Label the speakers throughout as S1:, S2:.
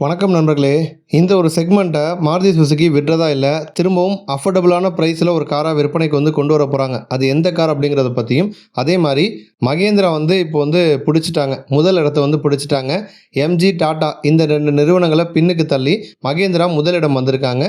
S1: வணக்கம் நண்பர்களே. இந்த ஒரு செக்மெண்ட்டை மாருதி சுசுகி விடுறதா இல்லை, திரும்பவும் அஃபோர்டபுளான ப்ரைஸில் ஒரு காராக விற்பனைக்கு கொண்டு வர போகிறாங்க. அது எந்த கார் அப்படிங்கிறத பற்றியும், அதே மாதிரி மகேந்திரா இப்போ பிடிச்சிட்டாங்க, முதல் இடத்த பிடிச்சிட்டாங்க. எம்ஜி, டாடா இந்த 2 நிறுவனங்களை பின்னுக்கு தள்ளி மகேந்திரா முதலிடம் வந்திருக்காங்க.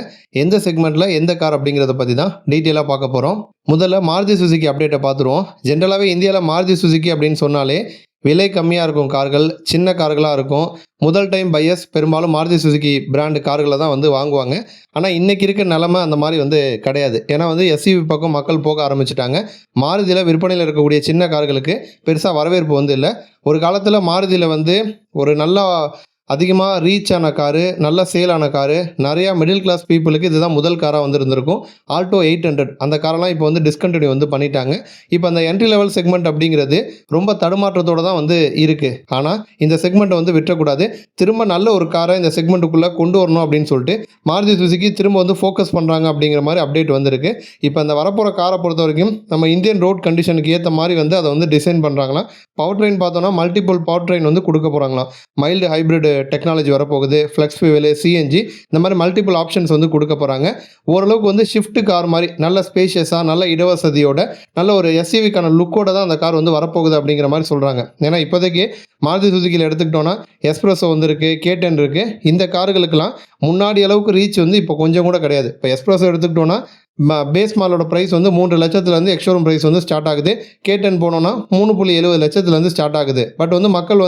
S1: எந்த செக்மெண்ட்டில் எந்த கார் அப்படிங்கிறத பற்றி தான் டீட்டெயிலாக பார்க்க போகிறோம். முதல்ல மாருதி சுசுகி அப்டேட்டை பார்த்துருவோம். ஜென்ரலாகவே இந்தியாவில் மாருதி சுசுகி அப்படின்னு சொன்னாலே விலை கம்மியாக இருக்கும் கார்கள், சின்ன கார்களாக இருக்கும். முதல் டைம் பையர்ஸ் பெரும்பாலும் மாருதி சுசுகி பிராண்டு கார்களை தான் வாங்குவாங்க. ஆனால் இன்றைக்கி இருக்க நிலமை அந்த மாதிரி கிடையாது. ஏன்னா எஸ்யூவி பக்கம் மக்கள் போக ஆரம்பிச்சிட்டாங்க. மாருதியில் விற்பனையில் இருக்கக்கூடிய சின்ன கார்களுக்கு பெருசாக வரவேற்பு இல்லை. ஒரு காலத்தில் மாருதியில் ஒரு நல்லா அதிகமாக ரீச் ஆன காரு, நல்ல சேல் ஆன காரு, நிறையா மிடில் கிளாஸ் பீப்புளுக்கு இதுதான் முதல் காராக இருந்திருக்கும். ஆல்டோ 800 அந்த காரெல்லாம் இப்போ டிஸ்கண்டினியூ பண்ணிட்டாங்க. இப்போ அந்த என்ட்ரி லெவல் செக்மெண்ட் அப்படிங்கிறது ரொம்ப தடுமாற்றத்தோடு தான் இருக்குது. ஆனால் இந்த செக்மெண்ட்டை விட்டுறக்கூடாது. திரும்ப நல்ல ஒரு காரை இந்த செக்மெண்ட்டுக்குள்ளே கொண்டு வரணும் அப்படின்னு சொல்லிட்டு மாருதி சுசுகி திரும்ப ஃபோக்கஸ் பண்ணுறாங்க அப்படிங்கிற மாதிரி அப்டேட் வந்திருக்கு. இப்போ அந்த வரப்போகிற காரை பொறுத்த வரைக்கும் நம்ம இந்தியன் ரோட் கண்டிஷனுக்கு ஏற்ற மாதிரி அதை டிசைன் பண்ணுறாங்களாம். பவர் ட்ரெயின் பார்த்தோன்னா மல்டிபிள் பவர் ட்ரெயின் கொடுக்க போகிறாங்களாம். மைல்டு ஹைப்ரிட் டெக்னாலஜி வரப்போகுது, ஃப்ளெக்ஸ் ஃபியூவலு, சிஎன்ஜி இந்த மாதிரி மல்டிபிள் ஆப்ஷன்ஸ் கொடுக்க போகிறாங்க. ஓரளவுக்கு ஷிஃப்ட் கார் மாதிரி நல்ல ஸ்பேஷியஸாக, நல்ல இடவசதியோட, நல்ல ஒரு எஸ்யூவிக்கான லுக்கோட தான் அந்த கார் வரப்போகுது அப்படிங்கிற மாதிரி சொல்கிறாங்க. ஏன்னா இப்போதைக்கு மாருதி சுசுகியில் எடுத்துக்கிட்டோன்னா எஸ்ப்ரெஸோ இருக்குது, K10 இருக்குது. இந்த கார்களுக்கெல்லாம் முன்னாடி அளவுக்கு ரீச் இப்போ கொஞ்சம் கூட கிடையாது. இப்போ எஸ்ப்ரெஸோ எடுத்துக்கிட்டோன்னா பேஸ் மாலோட ப்ரைஸ் 3 லட்சத்துலேருந்து எக்ஸ்ஷோரூம் ப்ரைஸ் ஸ்டார்ட் ஆகுது. K10 போனோன்னா 3.70 லட்சத்துலேருந்து ஸ்டார்ட் ஆகுது. பட் மக்கள்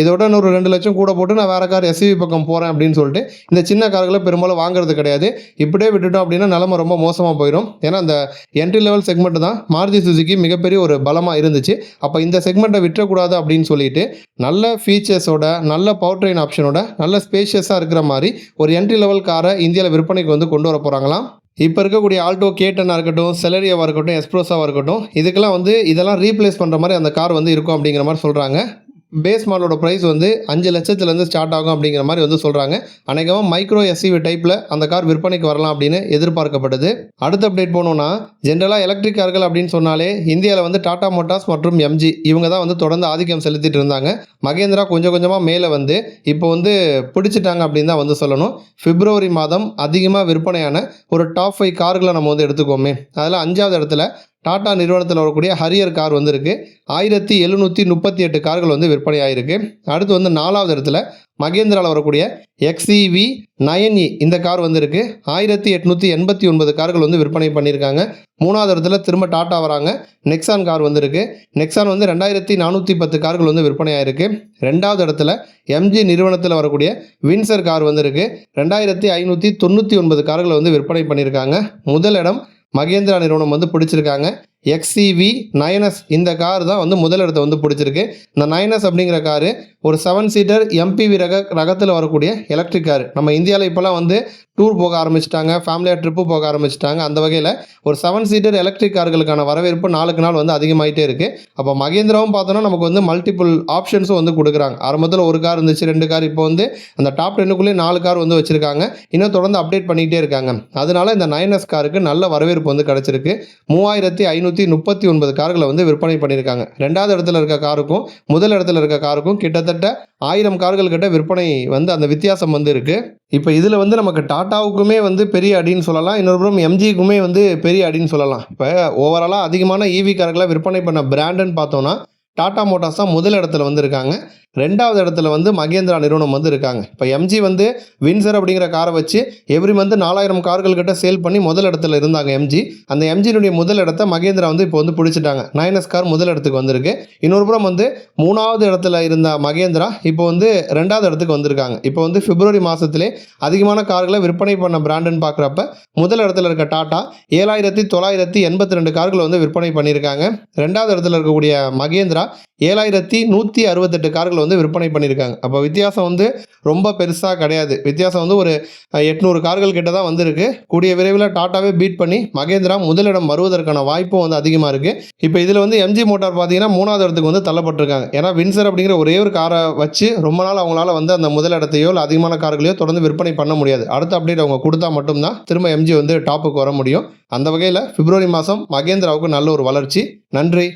S1: இதோட ஒரு 2 லட்சம் கூட போட்டு நான் வேறு கார் எஸ்யூவி பக்கம் போகிறேன் அப்படின்னு சொல்லிட்டு இந்த சின்ன கார்களை பெரும்பாலும் வாங்குறது கிடையாது. இப்படியே விட்டுட்டோம் அப்படின்னா நிலமை ரொம்ப மோசமாக போயிடும். ஏன்னா அந்த என்ட்ரி லெவல் செக்மெண்ட் தான் மாருதி சுசுகி மிகப்பெரிய ஒரு பலமாக இருந்துச்சு. அப்போ இந்த செக்மெண்ட்டை விட்டுறக்கூடாது அப்படின்னு சொல்லிட்டு நல்ல ஃபீச்சர்ஸோட, நல்ல பவர் ட்ரெயின் ஆப்ஷனோட, நல்ல ஸ்பேஷியஸாக இருக்கிற மாதிரி ஒரு என்ட்ரி லெவல் காரை இந்தியாவில் விற்பனைக்கு கொண்டு வர போகிறாங்களாம். இப்போ இருக்கக்கூடிய ஆல்டோ K10 இருக்கட்டும், செலரியாவாக இருக்கட்டும், எஸ்ப்ரெஸோவாக இருக்கட்டும், இதுக்கெல்லாம் இதெல்லாம் ரீப்ளேஸ் பண்ணுற மாதிரி அந்த கார் இருக்கும் அப்படிங்கிற மாதிரி சொல்கிறாங்க. பேஸ் மாடலோட ப்ரைஸ் 5 லட்சத்துலேருந்து ஸ்டார்ட் ஆகும் அப்படிங்கிற மாதிரி சொல்கிறாங்க. அநேகமாக மைக்ரோ எஸ்யூவி டைப்பில் அந்த கார் விற்பனைக்கு வரலாம் அப்படின்னு எதிர்பார்க்கப்படுது. அடுத்த அப்டேட் போனோன்னா, ஜென்ரலாக எலக்ட்ரிக் கார்கள் அப்படின்னு சொன்னாலே இந்தியாவில் டாடா மோட்டார்ஸ் மற்றும் எம்ஜி இவங்க தான் தொடர்ந்து ஆதிக்கம் செலுத்திட்டு இருந்தாங்க. மகேந்திரா கொஞ்சம் கொஞ்சமாக மேலே இப்போ பிடிச்சிட்டாங்க அப்படின்னு தான் சொல்லணும். பிப்ரவரி மாதம் அதிகமாக விற்பனையான ஒரு டாப் 5 கார்களை நம்ம எடுத்துக்கோமே, அதில் 5வது இடத்துல டாடா நிறுவனத்தில் வரக்கூடிய ஹரியர் கார் இருக்குது. 1738 கார்கள் விற்பனை ஆகிருக்கு. அடுத்து 4வது இடத்துல மகேந்திராவில் வரக்கூடிய XEV 9e இந்த கார் இருக்குது. 1889 கார்கள் விற்பனை பண்ணியிருக்காங்க. 3வது இடத்துல திரும்ப டாட்டா வராங்க. நெக்ஸான் கார் இருக்குது. நெக்ஸான் 2410 கார்கள் விற்பனை ஆகிருக்கு. 2வது இடத்துல எம்ஜி நிறுவனத்தில் வரக்கூடிய வின்சர் கார் இருக்குது. 2599 கார்கள் விற்பனை பண்ணியிருக்காங்க. முதல் இடம் மகேந்திரா நிறுவனம் பிடிச்சிருக்காங்க. XEV 9S இந்த கார் தான் முதல் இடத்தை பிடிச்சிருக்கு. இந்த 9S அப்படிங்கிற காரு ஒரு 7 சீட்டர் MPV ரகத்தில் வரக்கூடிய எலக்ட்ரிக் கார். நம்ம இந்தியாவில் இப்போலாம் டூர் போக ஆரம்பிச்சிட்டாங்க, ஃபேமிலியாக ட்ரிப்பு போக ஆரம்பிச்சிட்டாங்க. அந்த வகையில் ஒரு 7 சீட்டர் எலக்ட்ரிக் கார்களுக்கான வரவேற்பு நாளுக்கு நாள் அதிகமாகிட்டே இருக்குது. அப்போ மகேந்திராவும் பார்த்தோன்னா நமக்கு மல்டிபிள் ஆப்ஷன்ஸும் கொடுக்குறாங்க. ஆரம்பத்தில் ஒரு கார் இருந்துச்சு, 2 கார், இப்போ அந்த டாப் 10க்குள்ளே 4 கார் வச்சுருக்காங்க. இன்னும் தொடர்ந்து அப்டேட் பண்ணிகிட்டே இருக்காங்க. அதனால இந்த 9S காருக்கு நல்ல வரவேற்பு கிடச்சிருக்கு. 3539 கார்களை விற்பனை பண்ணியிருக்காங்க. 2வது இடத்துல இருக்க காருக்கும் முதல் இடத்துல இருக்க காருக்கும் கிட்டத்தட்ட 1000 கார்கள் கிட்ட விற்பனை அந்த வித்தியாசம் இருக்குது. இப்போ இதில் நமக்கு டாட்டாவுக்குமே பெரிய அடின்னு சொல்லலாம், இன்னொரு புறம் எம்ஜிக்குமே பெரிய அடின்னு சொல்லலாம். இப்போ ஓவராலாக அதிகமான EV கார்களை விற்பனை பண்ண பிராண்டுன்னு பார்த்தோன்னா டாடா மோட்டார்ஸ் தான் முதல் இடத்துல இருக்காங்க. 2வது இடத்துல மகேந்திரா நிறுவனம் இருக்காங்க. இப்போ எம்ஜி வின்சர் அப்படிங்கிற காரை வச்சு எவ்ரி மந்த் 4000 கார்கள் கிட்ட சேல் பண்ணி முதல் இடத்துல இருந்தாங்க எம்ஜி. அந்த எம்ஜினுடைய முதல் இடத்த மகேந்திரா இப்போ பிடிச்சிட்டாங்க. 9S கார் முதல் இடத்துக்கு வந்திருக்கு. இன்னொரு புறம் 3வது இடத்துல இருந்த மகேந்திரா இப்போ 2வது இடத்துக்கு வந்திருக்காங்க. இப்போ பிப்ரவரி மாதத்திலே அதிகமான கார்களை விற்பனை பண்ண பிராண்டுன்னு பார்க்குறப்ப முதல் இடத்துல இருக்க டாட்டா 7982 கார்கள் விற்பனை பண்ணியிருக்காங்க. 2வது இடத்துல இருக்கக்கூடிய மகேந்திரா 7168 கார்கள் விற்பனை பண்ணியிருக்காங்க. அப்போ வித்தியாசம் ரொம்ப பெருசாக கிடையாது. வித்தியாசம் ஒரு 800 கார்கள் கிட்ட தான் வந்திருக்கு. கூடிய விரைவில் டாட்டாவே பீட் பண்ணி மகேந்திரா முதலிடம் வருவதற்கான வாய்ப்பும் அதிகமாக இருக்குது. இப்போ இதில் எம்ஜி மோட்டார் பார்த்தீங்கன்னா 3வது இடத்துக்கு தள்ளப்பட்டிருக்காங்க. ஏன்னா வின்சர் அப்படிங்கிற ஒரே ஒரு காரை வச்சு ரொம்ப நாள் அவங்களால அந்த முதல் இடத்தையோ இல்லை அதிகமான கார்களையோ தொடர்ந்து விற்பனை பண்ண முடியாது. அடுத்த அப்டேட் அவங்க கொடுத்தா மட்டும்தான் திரும்ப எம்ஜி டாப்புக்கு வர முடியும். அந்த வகையில் பிப்ரவரி மாதம் மகேந்திராவுக்கு நல்ல ஒரு வளர்ச்சி. நன்றி.